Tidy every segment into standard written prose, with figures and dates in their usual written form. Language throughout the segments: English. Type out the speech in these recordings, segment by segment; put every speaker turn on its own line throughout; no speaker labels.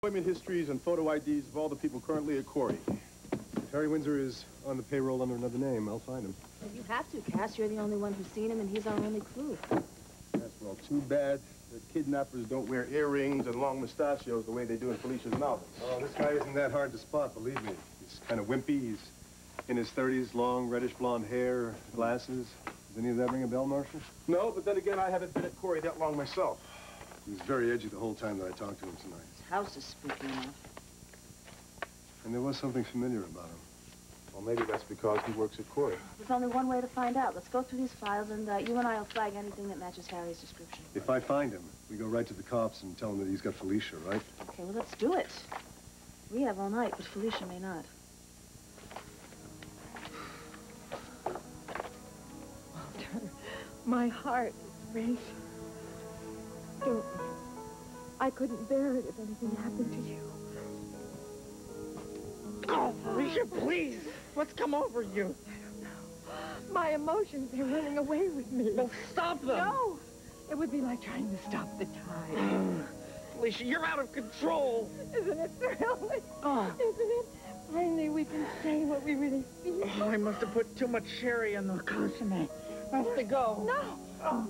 Employment histories and photo IDs of all the people currently at Corey.
If Harry Windsor is on the payroll under another name, I'll find him.
Well, you have to, Cass. You're the only one who's seen him, and he's our only clue.
That's, well, too bad that kidnappers don't wear earrings and long mustachios the way they do in Felicia's novels.
Oh, this guy isn't that hard to spot, believe me. He's kind of wimpy. He's in his 30s, long, reddish blonde hair, glasses. Does any of that ring a bell, Marshal?
No, but then again, I haven't been at Corey that long myself.
He was very edgy the whole time that I talked to him tonight.
His house is spooky enough.
And there was something familiar about him.
Well, maybe that's because he works at Corey.
There's only one way to find out. Let's go through these files, and you and I will flag anything that matches Harry's description.
If I find him, we go right to the cops and tell them that he's got Felicia, right?
Okay, well, let's do it. We have all night, but Felicia may not.
Walter, my heart is racing. Don't. I couldn't bear it if anything happened to you.
Oh, Felicia, please. What's come over you?
I don't know. My emotions are running away with me.
Well, stop them.
No! It would be like trying to stop the tide.
Felicia, you're out of control.
Isn't it thrilling?
Oh.
Isn't it? Finally, we can say what we really feel.
Oh, I must have put too much sherry in the consomme. I have to go.
No!
Oh.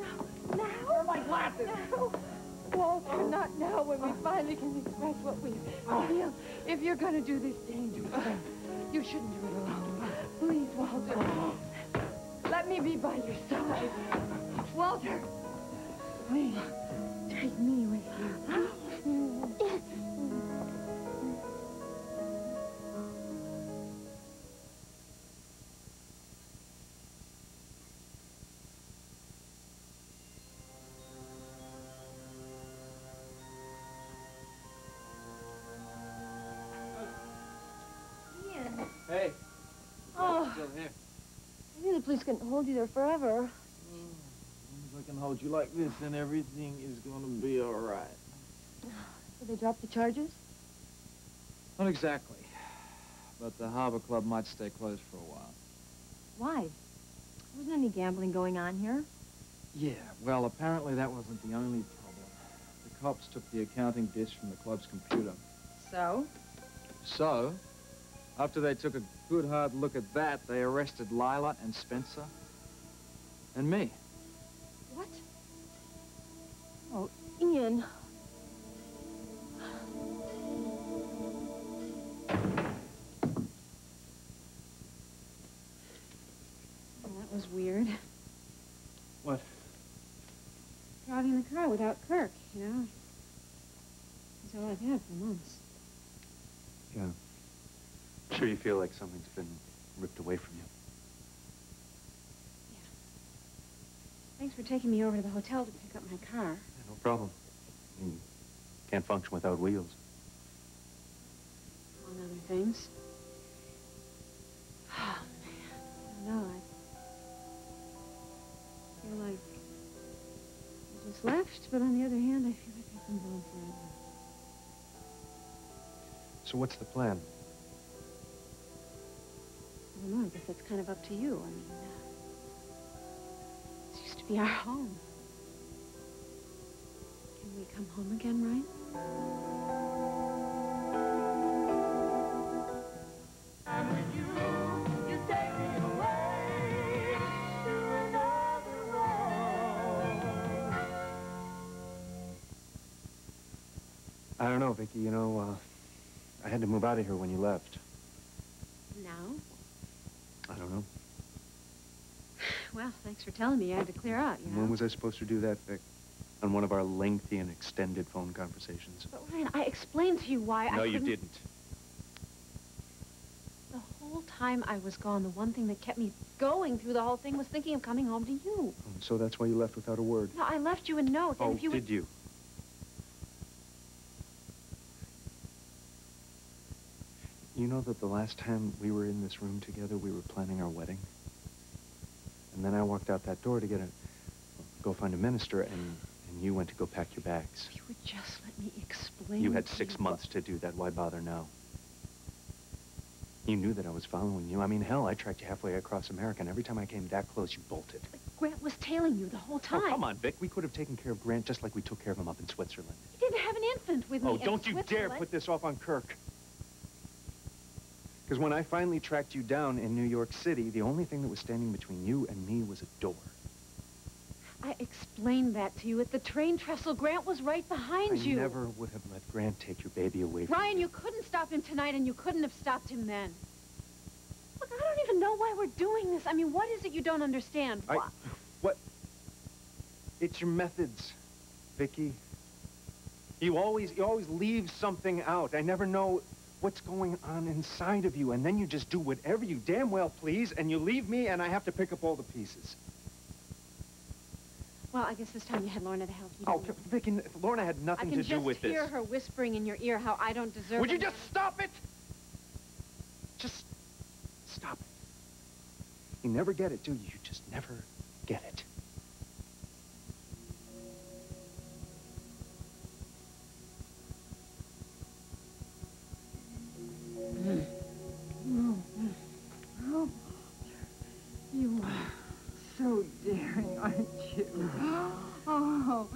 No!
Where are my glasses?
No! Walter, not now when we finally can express what we feel. If you're going to do this dangerous thing, you shouldn't do it alone. Please, Walter. Let me be by your side. Walter, please, take me with you.
Hey.
Oh,
Still here.
I knew the police couldn't hold you there forever.
As long as I can hold you like this, then everything is going to be all right.
Did they drop the charges?
Not exactly. But the Harbor Club might stay closed for a while.
Why? There wasn't any gambling going on here.
Yeah, well, apparently that wasn't the only problem. The cops took the accounting disk from the club's computer.
So?
So, after they took a good hard look at that, they arrested Lila and Spencer and me.
What? Oh, Ian. Well, that was weird.
What?
Driving the car without Kirk, you know? That's all I've had for months.
Yeah. Sure you feel like something's been ripped away from you?
Yeah. Thanks for taking me over to the hotel to pick up my car.
Yeah, no problem. I mean, can't function without wheels.
Among other things. Oh, man. I don't know. I feel like I just left, but on the other hand, I feel like I've been gone forever.
So what's the plan?
I don't know. I guess that's kind of up to you. I mean, this used to be our home. Can we come home again, right?
And with you, you take me away to another world.
I don't know, Vicky. You know, I had to move out of here when you left.
Now?
I don't know.
Well, thanks for telling me. I had to clear out, you know.
When was I supposed to do that, Vic? On one of our lengthy and extended phone conversations?
But, Ryan, I explained to you why
No,
I
you
couldn't...
didn't.
The whole time I was gone, the one thing that kept me going through the whole thing was thinking of coming home to you.
So that's why you left without a word?
No, I left you a note, and
Oh,
if you
did you? You know that the last time we were in this room together, we were planning our wedding? And then I walked out that door to go find a minister, and you went to go pack your bags.
If you would just let me explain.
You had 6 months to do that. Why bother now? You knew that I was following you. I mean, hell, I tracked you halfway across America, and every time I came that close, you bolted.
Grant was tailing you the whole time.
Oh, come on, Vic. We could have taken care of Grant just like we took care of him up in Switzerland.
You didn't have an infant with me.
Oh, don't you dare put this off on Kirk. Because when I finally tracked you down in New York City, the only thing that was standing between you and me was a door.
I explained that to you at the train trestle. Grant was right behind you.
I never would have let Grant take your baby away from
Ryan, you couldn't stop him tonight, and you couldn't have stopped him then. Look, I don't even know why we're doing this. I mean, what is it you don't understand?
What? It's your methods, Vicky. You always leave something out. I never know what's going on inside of you, and then you just do whatever you damn well please, and you leave me, and I have to pick up all the pieces.
Well, I guess this time you had Lorna to help you.
Oh, Vicky, Lorna had nothing to do with this.
I can just hear her whispering in your ear how I don't deserve
Would you just stop it? Just stop it. You never get it, do you? You just never get it.
You are so daring, aren't you? Oh,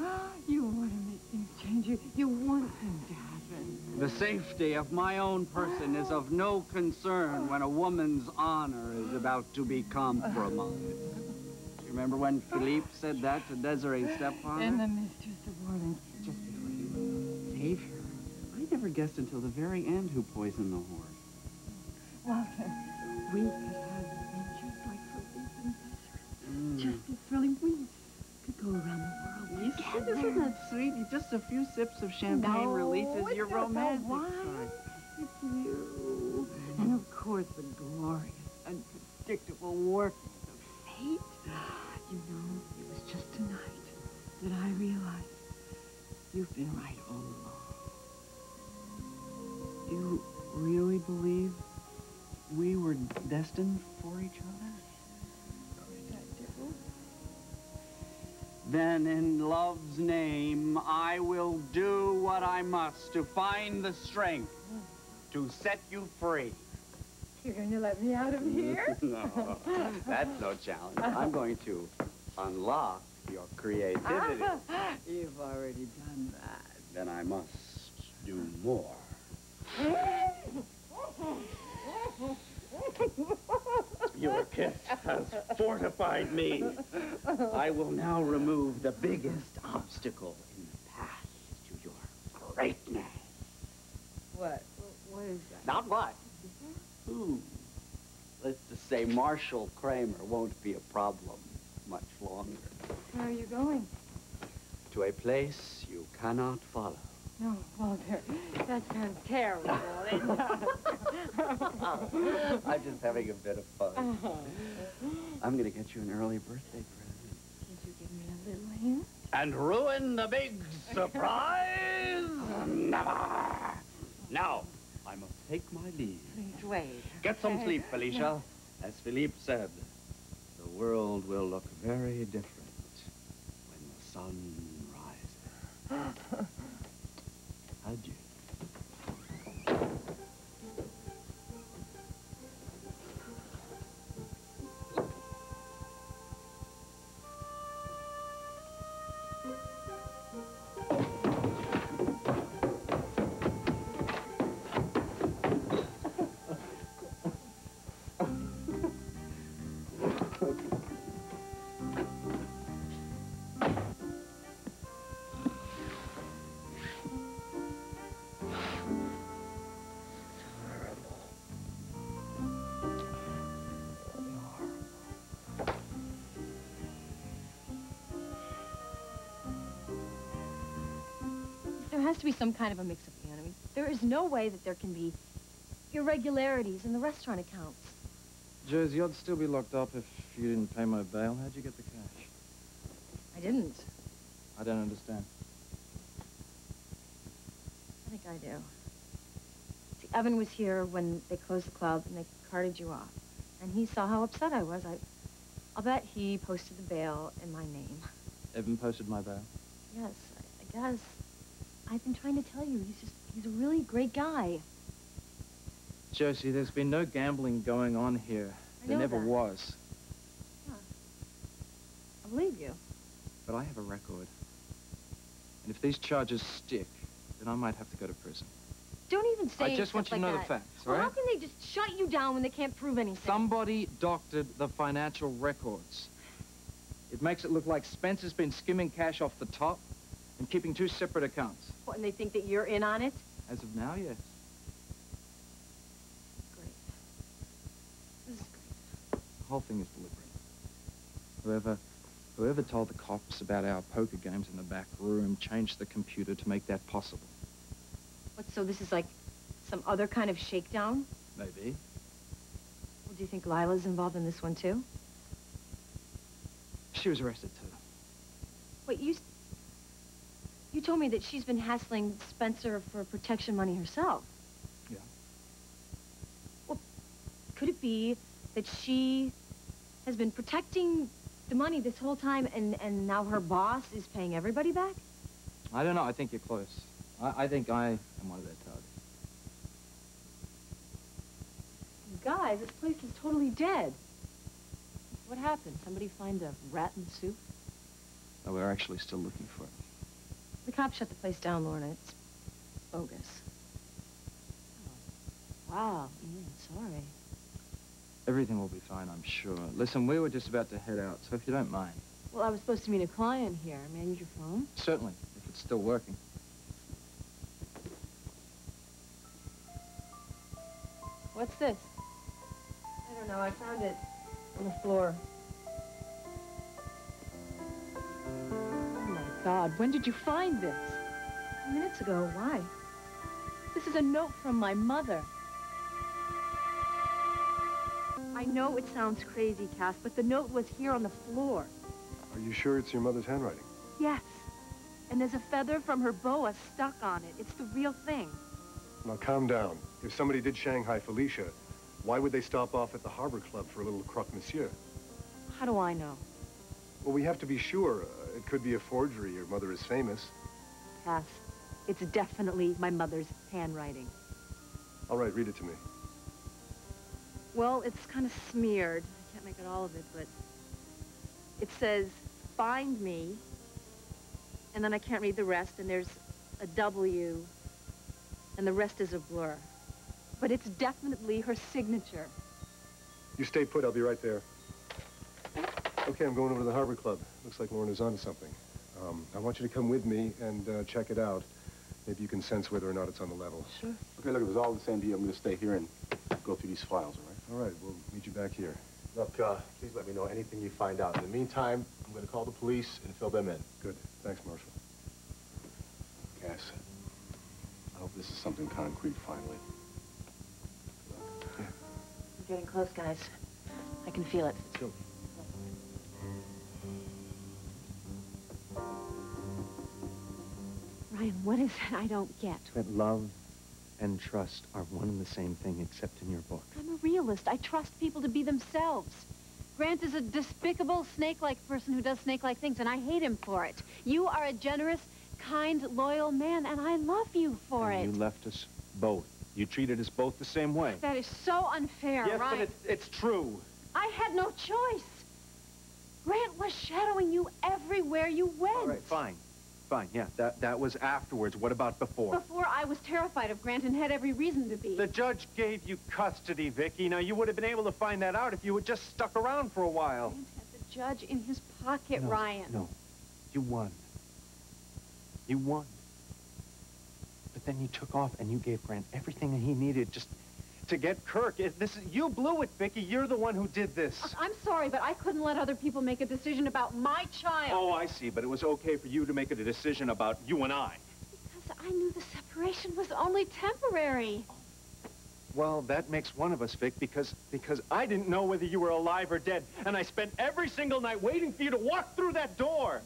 you want to make things change. You want things to happen.
The safety of my own person is of no concern when a woman's honor is about to be compromised. Do you remember when Philippe said that to Desiree's stepfather?
And the mistress of Orleans, just before you
Save her? I never guessed until the very end who poisoned the horse.
Walter, we could have adventures like Philippe and Desiree. Just as thrilling. We could go around the world.
Yes, isn't that sweet? Just a few sips of champagne releases your romantic side.
It's you. And of course, the glorious, unpredictable workings of fate. You know, it was just tonight that I realized you've been right all along.
You really believe we were destined for each other? Then in love's name, I will do what I must to find the strength to set you free.
You're going to let me out of here?
No, that's no challenge. I'm going to unlock your creativity.
You've already done that.
Then I must do more. Your kiss has fortified me. I will now remove the biggest obstacle in the path to your greatness.
What? What is that?
Not what? Ooh. Let's just say Marshall Kramer won't be a problem much longer.
Where are you going?
To a place you cannot follow.
No, Walter, that sounds terrible.
I'm just having a bit of fun. I'm going to get you an early birthday present.
Can't you give me a little hint?
And ruin the big surprise? Never. Now, I must take my leave.
Please wait.
Get some sleep, Felicia. As Philippe said, the world will look very different when the sun rises. Adieu.
There has to be some kind of a mix-up here. I mean, there is no way that there can be irregularities in the restaurant accounts.
Josie, you'd still be locked up if you didn't pay my bail. How'd you get the cash?
I didn't.
I don't understand.
I think I do. See, Evan was here when they closed the club and they carted you off. And he saw how upset I was. I'll bet he posted the bail in my name.
Evan posted my bail?
Yes, I guess. I've been trying to tell you, he's a really great guy.
Josie, there's been no gambling going on here. There never was.
Huh. believe you.
But I have a record. And if these charges stick, then I might have to go to prison.
Don't even say
I just want you to know the facts, all
Well,
right?
how can they just shut you down when they can't prove anything?
Somebody doctored the financial records. It makes it look like Spencer's been skimming cash off the top and keeping two separate accounts.
What, and they think that you're in on it?
As of now, yes.
Great. This is great.
The whole thing is deliberate. Whoever told the cops about our poker games in the back room changed the computer to make that possible.
What, so this is like some other kind of shakedown?
Maybe.
Well, do you think Lila's involved in this one, too?
She was arrested, too.
Wait, you told me that she's been hassling Spencer for protection money herself.
Yeah.
Well, could it be that she has been protecting the money this whole time and now her boss is paying everybody back?
I don't know. I think you're close. I think I am one of their targets.
Guys, this place is totally dead. What happened? Somebody find a rat in the soup?
No, we're actually still looking for it.
The cops shut the place down, Lorna. It's bogus. Oh. Wow, Ian, sorry.
Everything will be fine, I'm sure. Listen, we were just about to head out, so if you don't mind.
Well, I was supposed to meet a client here. May I use your phone?
Certainly, if it's still working.
What's this? I don't know. I found it on the floor.
Oh, my God. When did you find this?
2 minutes ago. Why?
This is a note from my mother.
I know it sounds crazy, Cass, but the note was here on the floor.
Are you sure it's your mother's handwriting?
Yes. And there's a feather from her boa stuck on it. It's the real thing.
Now, calm down. If somebody did Shanghai Felicia, why would they stop off at the Harbor Club for a little croque-monsieur?
How do I know?
Well, we have to be sure. It could be a forgery. Your mother is famous.
Cass, it's definitely my mother's handwriting.
All right, read it to me.
Well, it's kind of smeared. I can't make out all of it, but it says, find me, and then I can't read the rest, and there's a W, and the rest is a blur. But it's definitely her signature.
You stay put. I'll be right there. Okay, I'm going over to the Harbor Club. Looks like Lorna's onto something. I want you to come with me and check it out. Maybe you can sense whether or not it's on the level.
Sure.
Okay, look, if it's all the same to you, I'm going to stay here and go through these files, all right?
All right, we'll meet you back here.
Look, please let me know anything you find out. In the meantime, I'm going to call the police and fill them in.
Good. Thanks, Marshal.
Cass, I hope this is something concrete finally.
Yeah.
We're getting close, guys. I can feel it.
Let's go.
Ryan, what is it I don't get?
That love and trust are one and the same thing, except in your book.
I'm a realist. I trust people to be themselves. Grant is a despicable, snake-like person who does snake-like things, and I hate him for it. You are a generous, kind, loyal man, and I love you for it.
You left us both. You treated us both the same way.
That is so unfair,
Yes,
Ryan.
but it's true.
I had no choice. Grant was shadowing you everywhere you went.
All right, fine. Fine, yeah, that was afterwards. What about before?
Before, I was terrified of Grant and had every reason to be.
The judge gave you custody, Vicky. Now, you would have been able to find that out if you had just stuck around for a while.
Grant had the judge in his pocket,
No,
Ryan.
No, you won. You won. But then you took off and you gave Grant everything he needed just to get Kirk. You blew it, Vicky. You're the one who did this.
Look, I'm sorry, but I couldn't let other people make a decision about my child.
Oh, I see. But it was okay for you to make a decision about you and I.
Because I knew the separation was only temporary.
Well, that makes one of us, Vic, because I didn't know whether you were alive or dead, and I spent every single night waiting for you to walk through that door.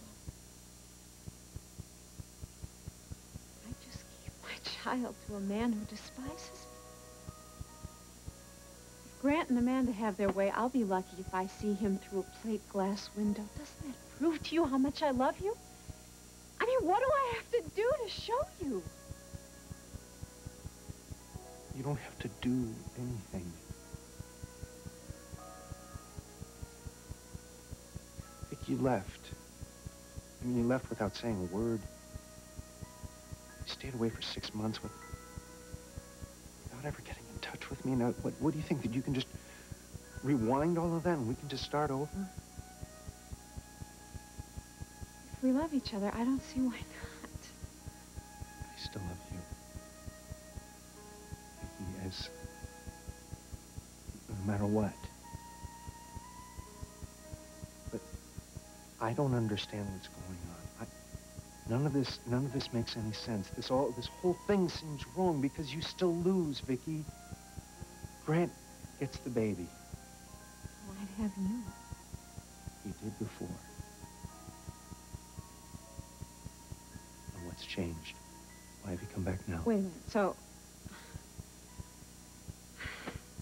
I just gave my child to a man who despises me. If Grant and Amanda have their way, I'll be lucky if I see him through a plate glass window. Doesn't that prove to you how much I love you? I mean, what do I have to do to show you?
You don't have to do anything. Vic, you left. I mean, you left without saying a word. You stayed away for 6 months without ever getting in touch with me. Now, what do you think, that you can just rewind all of that and we can just start over?
If we love each other, I don't see why not.
I still love you. Vicky, as... no matter what. But I don't understand what's going on. None of this makes any sense. This whole thing seems wrong because you still lose, Vicky. Grant gets the baby.
Well, I'd have you.
He did before. And what's changed? Why have you come back now?
Wait a minute. So,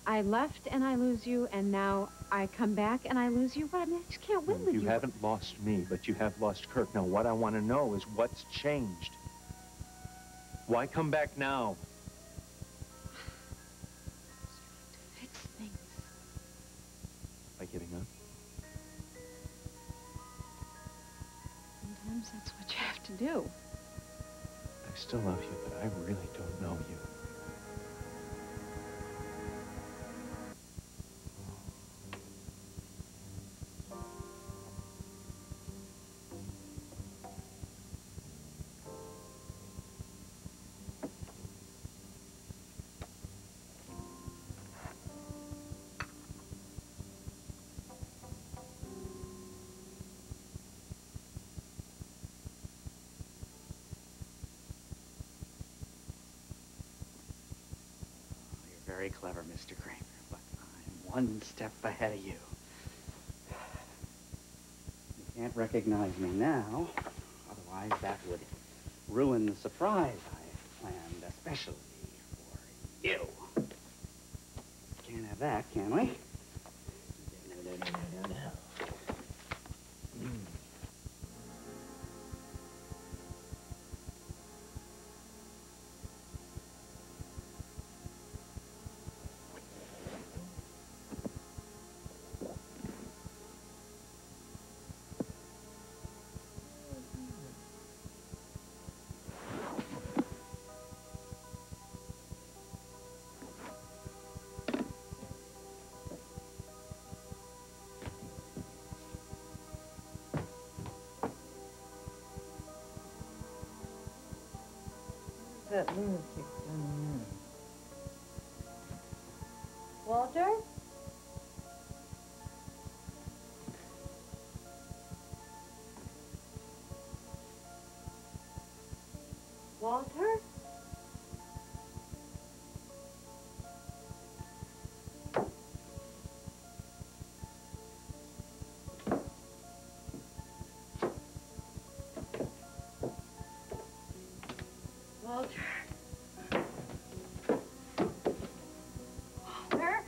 I left and I lose you, and now I come back and I lose you? What? I mean, I just can't win with you.
You haven't lost me, but you have lost Kirk. Now, what I want to know is what's changed. Why come back now?
To fix things.
By giving up?
Sometimes that's what you have to do.
I still love you, but I really don't know you.
Very clever, Mr. Kramer, but I'm one step ahead of you. You can't recognize me now, otherwise that would ruin the surprise I've planned especially for you. Can't have that, can we?
That lunatic down
Walter? Walter? Walter? Walter?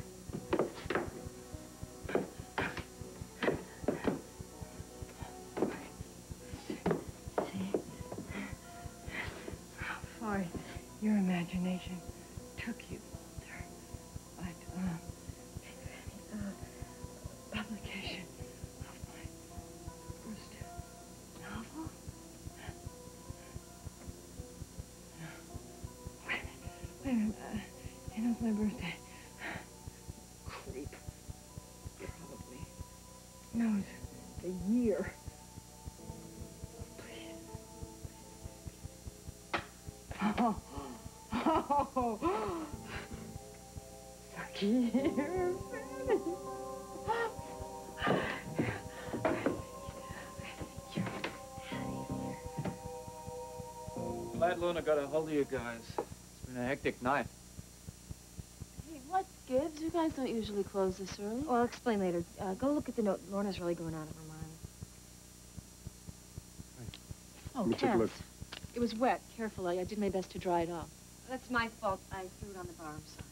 How far your imagination took you, Walter. But, publication of my first novel? Wait a minute. You know, it's my birthday. Creep. Probably knows the year. Please. Oh. Here,
Glad Luna got a hold of you guys. It's been a hectic night.
Hey, what gives? You guys don't usually close this early.
Well, I'll explain later. Go look at the note. Lorna's really going out of her mind.
Oh,
Let me take a look.
It was wet. Careful. I did my best to dry it off. That's my fault. I threw it on the bar. I'm sorry.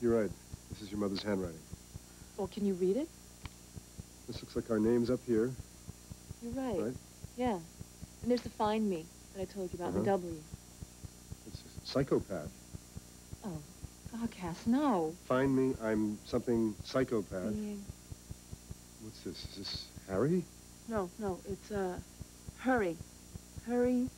You're right. This is your mother's handwriting.
Well, can you read it?
This looks like our names up here.
You're right.
Right?
Yeah. And there's the find me that I told you about, the W.
It's psychopath.
Oh, God, Cass, no.
Find me, I'm something psychopath.
Yeah.
What's this? Is this Harry?
No, it's, hurry. Hurry.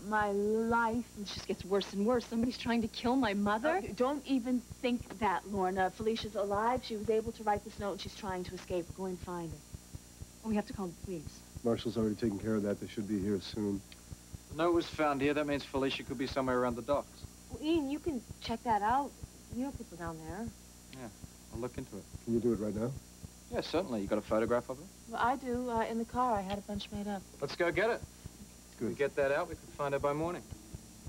My life.
It just gets worse and worse. Somebody's trying to kill my mother?
Don't even think that, Lorna. Felicia's alive. She was able to write this note, and she's trying to escape. We're going to find her.
Oh, we have to call the police.
Marshall's already taken care of that. They should be here soon.
The note was found here. That means Felicia could be somewhere around the docks.
Well, Ian, you can check that out. You know people down there.
Yeah, I'll look into it.
Can you do it right now?
Yeah, certainly. You got a photograph of it?
Well, I do. In the car, I had a bunch made up.
Let's go get it.
Good.
We get that out, we could find her by morning.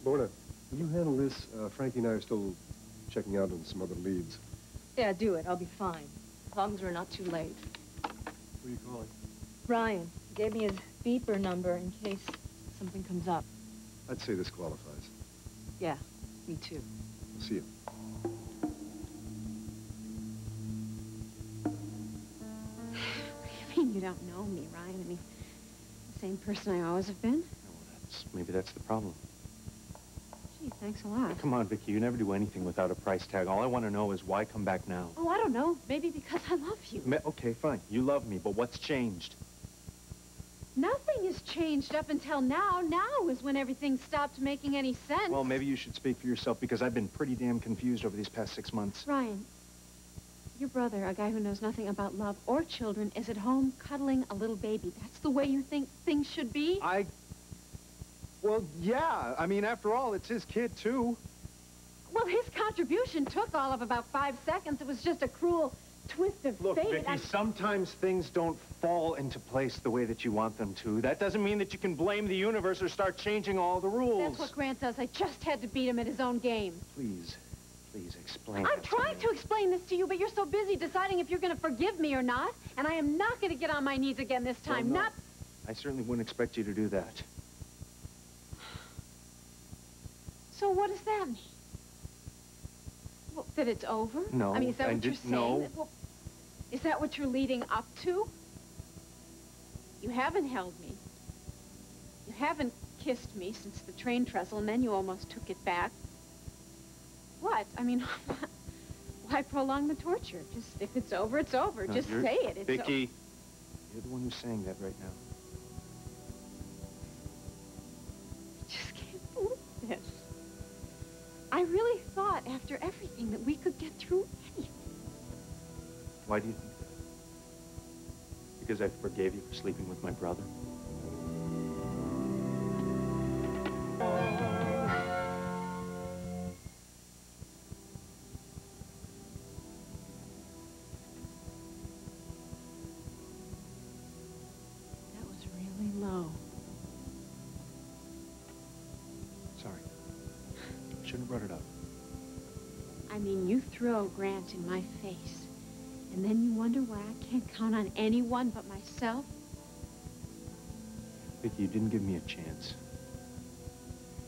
Lorna, will you handle this? Frankie and I are still checking out on some other leads.
Yeah, do it. I'll be fine. As long as we're not too late.
Who are you calling?
Brian gave me his beeper number in case something comes up.
I'd say this qualifies.
Yeah, me too.
I'll see you.
I mean, you don't know me, Ryan. I mean, the same person I always have been.
Maybe that's the problem.
Gee, thanks a lot.
Come on, Vicky, you never do anything without a price tag. All I want to know is why come back now?
Oh, I don't know. Maybe because I love you.
Okay, fine. You love me, but what's changed?
Nothing has changed up until now. Now is when everything stopped making any sense.
Well, maybe you should speak for yourself, because I've been pretty damn confused over these past 6 months.
Ryan, your brother, a guy who knows nothing about love or children, is at home cuddling a little baby. That's the way you think things should be?
Well, yeah. I mean, after all, it's his kid, too.
Well, his contribution took all of about 5 seconds. It was just a cruel twist of
Look,
fate.
Vicky, sometimes things don't fall into place the way that you want them to. That doesn't mean that you can blame the universe or start changing all the rules.
That's what Grant does. I just had to beat him at his own game.
Please explain.
I'm trying to explain this to you, but you're so busy deciding if you're going to forgive me or not, and I am not going to get on my knees again this time.
Well, no.
Not...
I certainly wouldn't expect you to do that.
So what does that mean? Well, that it's over?
No,
I mean, is that what you're saying?
no.
Well, is that what you're leading up to? You haven't held me. You haven't kissed me since the train trestle, and then you almost took it back. What? I mean, why prolong the torture? Just, if it's over, it's over.
No,
Just say it. It's
Vicky, you're the one who's saying that right now.
I just can't believe this. I really thought, after everything, that we could get through anything.
Why do you think that? Because I forgave you for sleeping with my brother?
That was really low.
Sorry. Shouldn't have brought it up.
I mean, you throw Grant in my face, and then you wonder why I can't count on anyone but myself?
Vicky, you didn't give me a chance.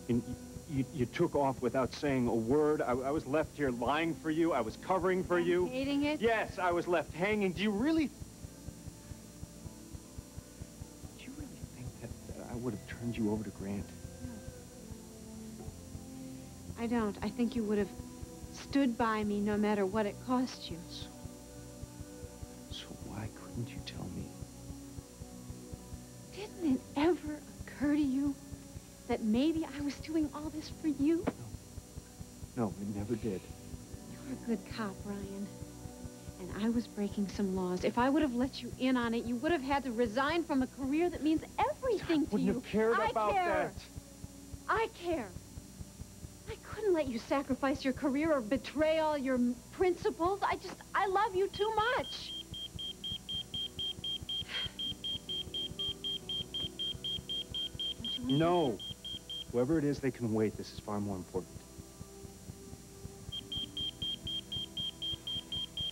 You took off without saying a word. I was left here lying for you. I was covering for you.
Hating it?
Yes, I was left hanging. Do you really think that I would have turned you over to Grant?
I don't. I think you would have stood by me no matter what it cost you.
So why couldn't you tell me?
Didn't it ever occur to you that maybe I was doing all this for you?
No, it never did.
You're a good cop, Ryan. And I was breaking some laws. If I would have let you in on it, you would have had to resign from a career that means everything to you.
Wouldn't have cared about that.
I care. I couldn't let you sacrifice your career or betray all your principles. I love you too much.
No. Whoever it is, they can wait. This is far more important.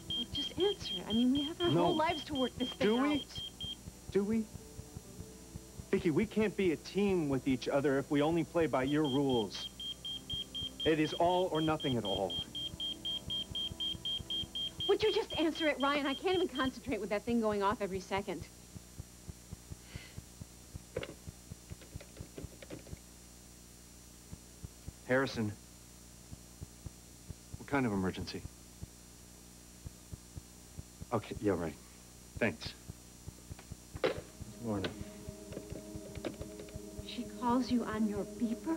Well, just answer it. I mean, we have our whole lives to work this thing out.
Do we? Vicky, we can't be a team with each other if we only play by your rules. It is all or nothing at all.
Would you just answer it, Ryan? I can't even concentrate with that thing going off every second.
Harrison. What kind of emergency? Okay, yeah, right. Thanks. Lorna.
She calls you on your beeper?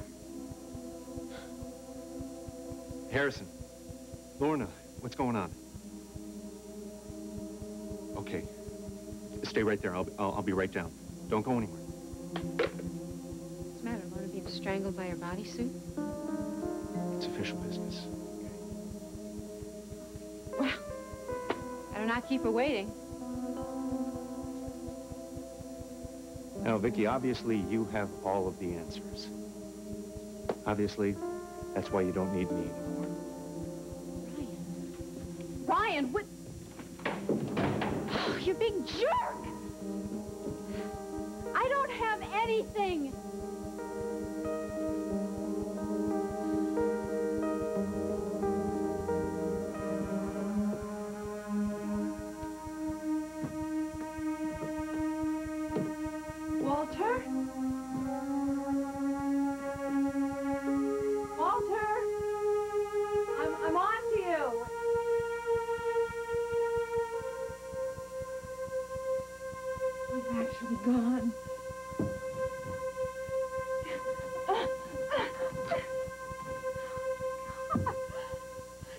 Harrison. Lorna, what's going on? Okay. Stay right there. I'll be right down. Don't go anywhere.
What's the matter? Lorna being strangled by her bodysuit?
It's official business.
Well, better not keep her waiting.
Now, Vicky, obviously you have all of the answers. Obviously, that's why you don't need me anymore.
Ryan, what? Oh, you big jerk! I don't have anything!
Walter? Walter? I'm on to you. He's actually gone. I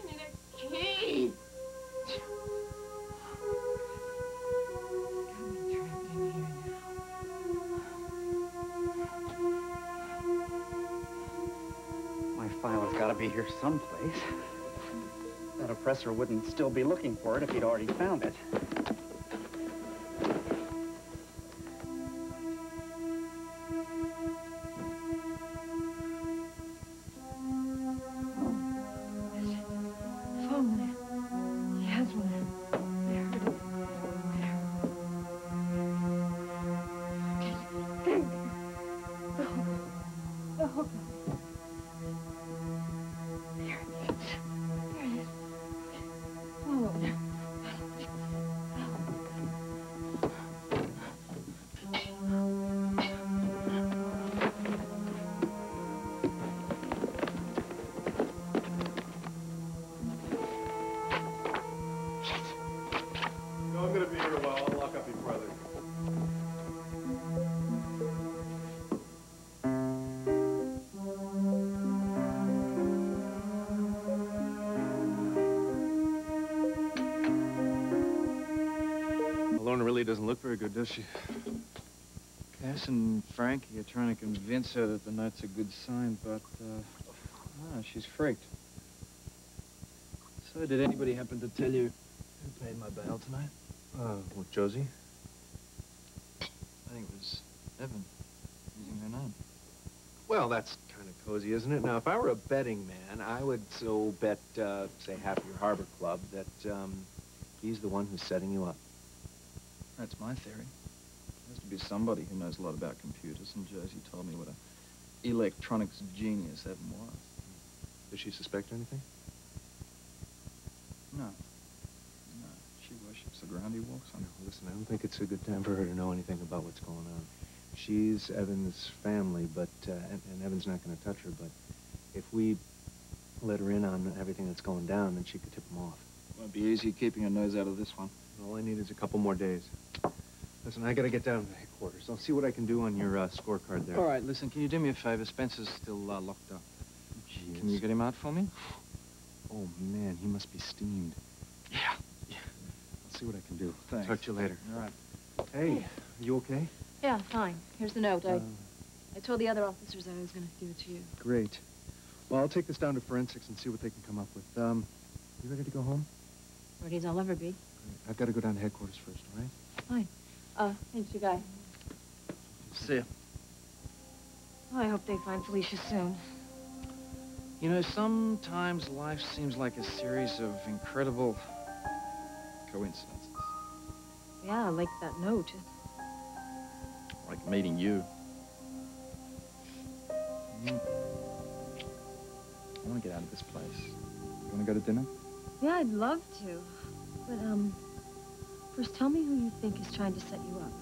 need a key. Got me trapped in here now.
My file has got to be here someplace. That oppressor wouldn't still be looking for it if he'd already found it.
Phone. He has one. I heard it. There. Oh, God. There it is. There it is. Follow it.
No, I'm gonna be here a while. I'll lock up before I leave.
Lorna really doesn't look very good, does she?
Cass and Frankie are trying to convince her that the note's a good sign, but, no, she's freaked. So, did anybody happen to tell you who paid my bail tonight?
What, Josie?
I think it was Evan, using her name.
Well, that's kind of cozy, isn't it? Now, if I were a betting man, I would so bet, say, half your Harbor Club that, he's the one who's setting you up.
That's my theory. There has to be somebody who knows a lot about computers, and Josie told me what an electronics genius Evan was.
Does she suspect anything?
No. No. She worships the ground he walks on.
No, listen, I don't think it's a good time for her to know anything about what's going on. She's Evan's family, but, and Evan's not going to touch her, but if we let her in on everything that's going down, then she could tip him off.
Won't be easy keeping her nose out of this one.
All I need is a couple more days. Listen, I gotta get down to headquarters. I'll see what I can do on your scorecard there.
All right, listen, can you do me a favor? Spencer's still locked up.
Jeez.
Can you get him out for me?
Oh, man, he must be steamed.
Yeah.
I'll see what I can do.
Thanks.
Talk to you later.
All right.
Hey, you okay?
Yeah, fine. Here's the note. I told the other officers I was going to give it to you.
Great. Well, I'll take this down to forensics and see what they can come up with. You ready to go home?
Ready as I'll ever be.
I've got to go down to headquarters first, all right?
Fine. Thanks, you guys.
See ya.
Oh, I hope they find Felicia soon.
You know, sometimes life seems like a series of incredible coincidences.
Yeah, like that note.
Like meeting you. I want to get out of this place. You want to go to dinner?
Yeah, I'd love to. But, first tell me who you think is trying to set you up.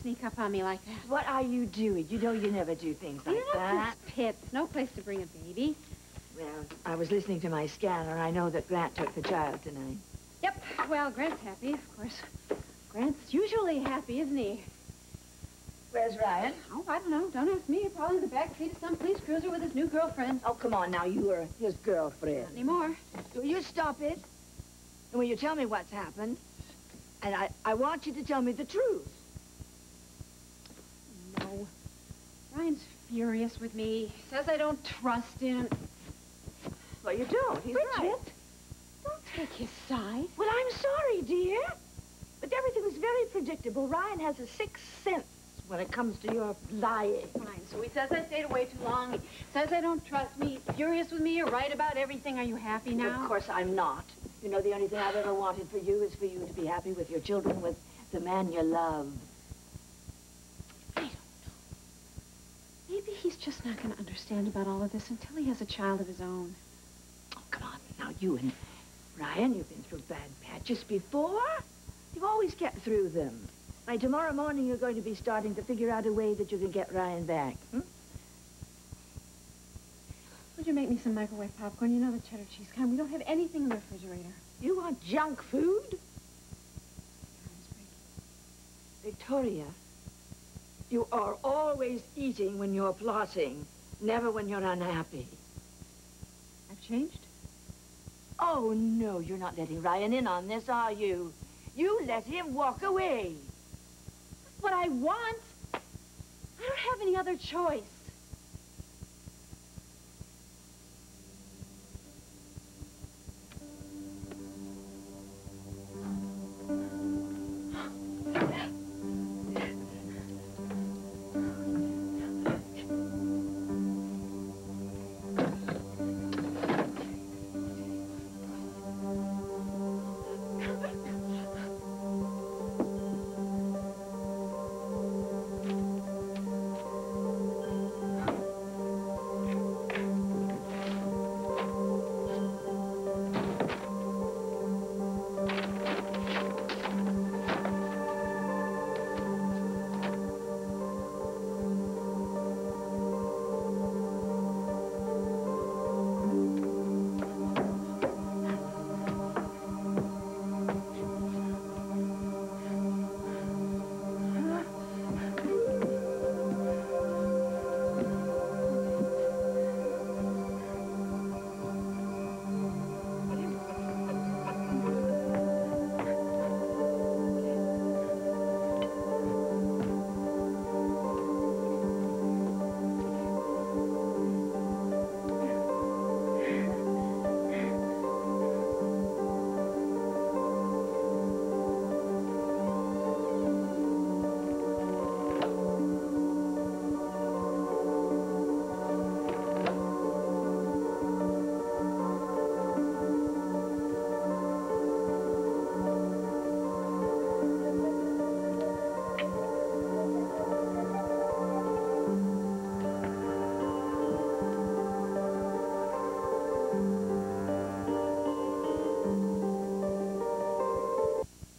sneak up on me like that?
What are you doing? You know you never do things like that.
This pit. No place to bring a baby.
Well, I was listening to my scanner. I know that Grant took the child tonight.
Yep. Well, Grant's happy, of course. Grant's usually happy, isn't he?
Where's Ryan?
Oh, I don't know. Don't ask me. Probably in the back seat of some police cruiser with his new girlfriend.
Oh, come on now. You were his girlfriend.
Not anymore.
Will you stop it? And will you tell me what's happened? And I want you to tell me the truth.
No. Ryan's furious with me. He says I don't trust him.
Well, you don't. He's
Bridget,
right.
don't take his side.
Well, I'm sorry, dear. But everything was very predictable. Ryan has a sixth sense when it comes to your lying.
Fine. So he says I stayed away too long. He says I don't trust me. He's furious with me. You're right about everything. Are you happy now?
Of course I'm not. You know, the only thing I've ever wanted for you is for you to be happy with your children, with the man you love.
I don't know. Maybe he's just not going to understand about all of this until he has a child of his own.
Oh, come on. Now, you and Ryan, you've been through bad patches before. You've always kept through them. By tomorrow morning, you're going to be starting to figure out a way that you can get Ryan back.
Would you make me some microwave popcorn? You know the cheddar cheese kind. We don't have anything in the refrigerator.
You want junk food? Victoria, you are always eating when you're plotting, never when you're unhappy.
I've changed?
Oh, no, you're not letting Ryan in on this, are you? You let him walk away.
That's what I want. I don't have any other choice.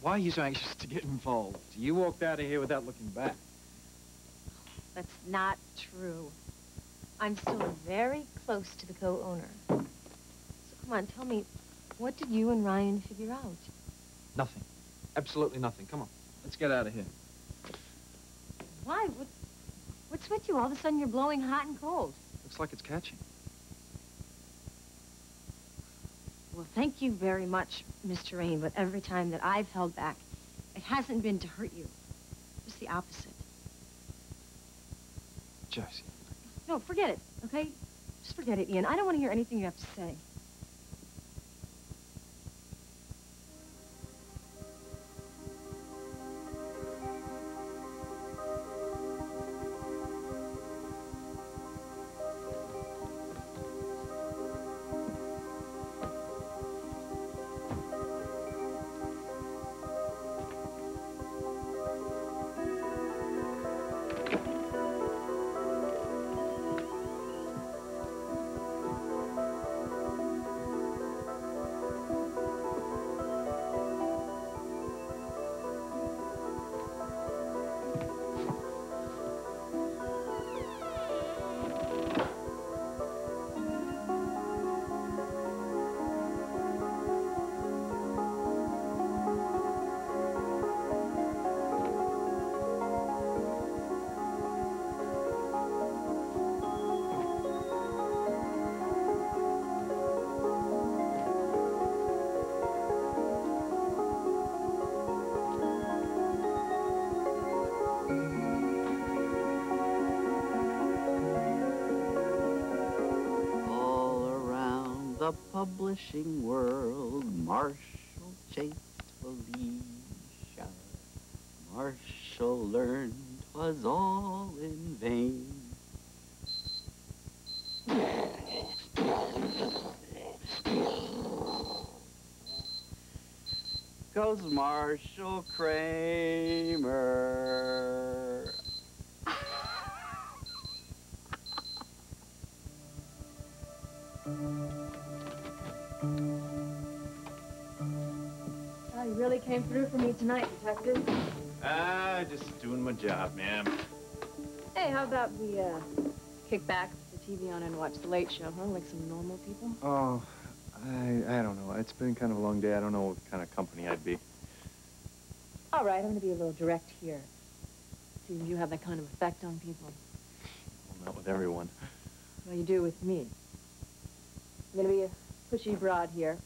Why are you so anxious to get involved? You walked out of here without looking back.
That's not true. I'm still very close to the co-owner. So come on, tell me, what did you and Ryan figure out?
Nothing. Absolutely nothing. Come on. Let's get out of here.
Why? What's with you? All of a sudden you're blowing hot and cold.
Looks like it's catching.
Well, thank you very much, Mr. Rain, but every time that I've held back, it hasn't been to hurt you. Just the opposite.
Josie.
No, forget it, okay? Just forget it, Ian. I don't want to hear anything you have to say.
the publishing world. Marshall chased Felicia. Marshall learned 'twas all in vain. Goes Marshall Kramer.
Well, you really came through for me tonight, Detective.
Just doing my job, ma'am.
Hey, how about we, kick back, put the TV on, and watch The Late Show, huh? Like some normal people?
Oh, I don't know. It's been kind of a long day. I don't know what kind of company I'd be.
All right, I'm going to be a little direct here. See if you have that kind of effect on people.
Well, not with everyone.
Well, you do with me. I'm going to be a pushy broad here.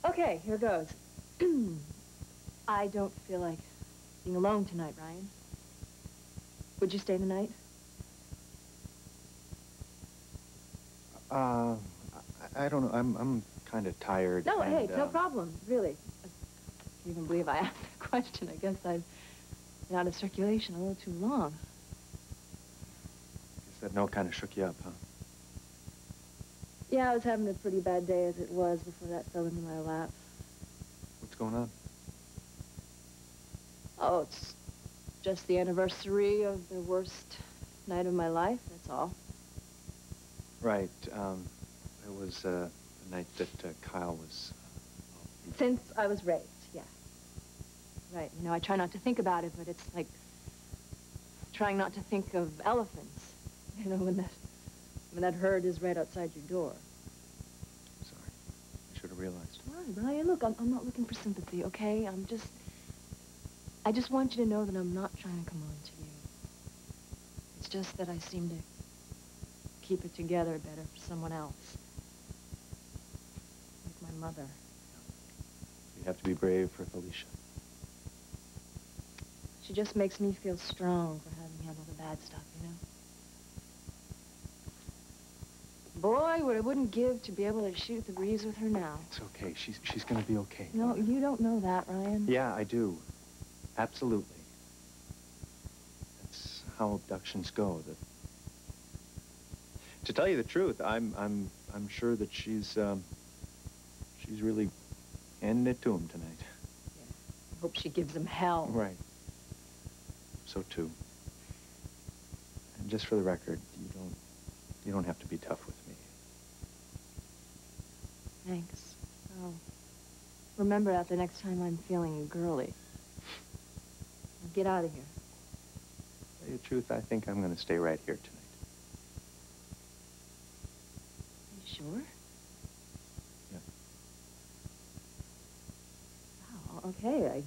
Okay, here goes. I don't feel like being alone tonight, Ryan. Would you stay the night?
I don't know. I'm kind of tired.
No,
and,
hey, no problem, really. I can't even believe I asked that question. I guess I've been out of circulation a little too long.
Guess that note kind of shook you up, huh?
Yeah, I was having a pretty bad day as it was before that fell into my lap.
What's going on?
Oh, it's just the anniversary of the worst night of my life, that's all.
Right. It was the night that Kyle was...
Since I was raped, yeah. Right, you know, I try not to think about it, but it's like trying not to think of elephants. You know, when that herd is right outside your door.
Sorry. I should have realized.
Why, Brian? Look, I'm not looking for sympathy, okay? I just want you to know that I'm not trying to come on to you. It's just that I seem to keep it together better for someone else. Like my mother.
You have to be brave for Felicia.
She just makes me feel strong for having handled the bad stuff, you know? Boy, what I wouldn't give to be able to shoot the breeze with her now.
It's okay. She's gonna be okay.
No, you don't know that, Ryan.
Yeah, I do. Absolutely. That's how abductions go. To tell you the truth, I'm sure that she's really handing it to him tonight.
Yeah. I hope she gives him hell.
Right. So too. And just for the record, you don't have to be tough with me.
Thanks. Oh. Remember that the next time I'm feeling girly. Now get out of here.
To tell you the truth, I think I'm going to stay right here tonight.
You sure?
Yeah.
Wow, okay.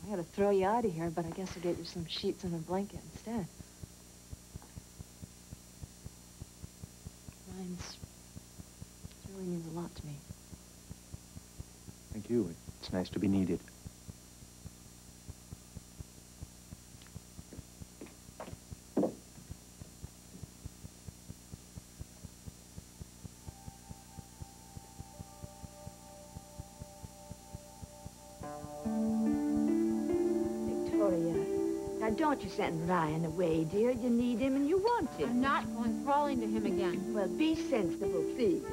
I gotta throw you out of here, but I guess I'll get you some sheets and a blanket instead. Ryan, this really means a lot to me.
Thank you. It's nice to be needed.
Don't you send Ryan away, dear. You need him and you want him.
I'm not going crawling to him again.
Well, be sensible, please.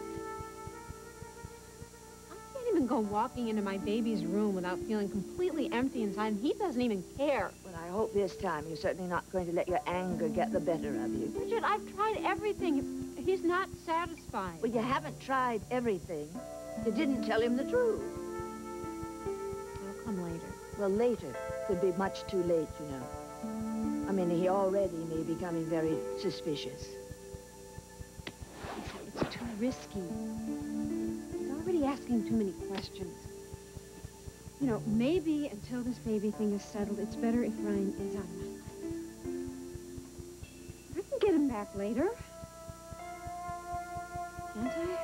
I can't even go walking into my baby's room without feeling completely empty inside, and he doesn't even care.
Well, I hope this time you're certainly not going to let your anger get the better of you.
Bridget, I've tried everything. He's not satisfied.
Well, you haven't tried everything. You didn't tell him the truth.
It'll come later.
Well, later could be much too late, you know. I mean, he already may be becoming very suspicious.
It's too risky. He's already asking too many questions. You know, maybe until this baby thing is settled, it's better if Ryan is out of my life. I can get him back later. Can't I?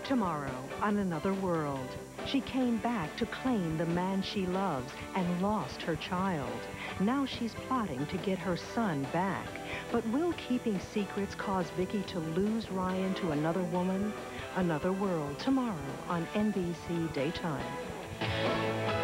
Tomorrow, on Another World, she came back to claim the man she loves and lost her child. Now she's plotting to get her son back. But will keeping secrets cause Vicky to lose Ryan to another woman? Another World, tomorrow on NBC Daytime.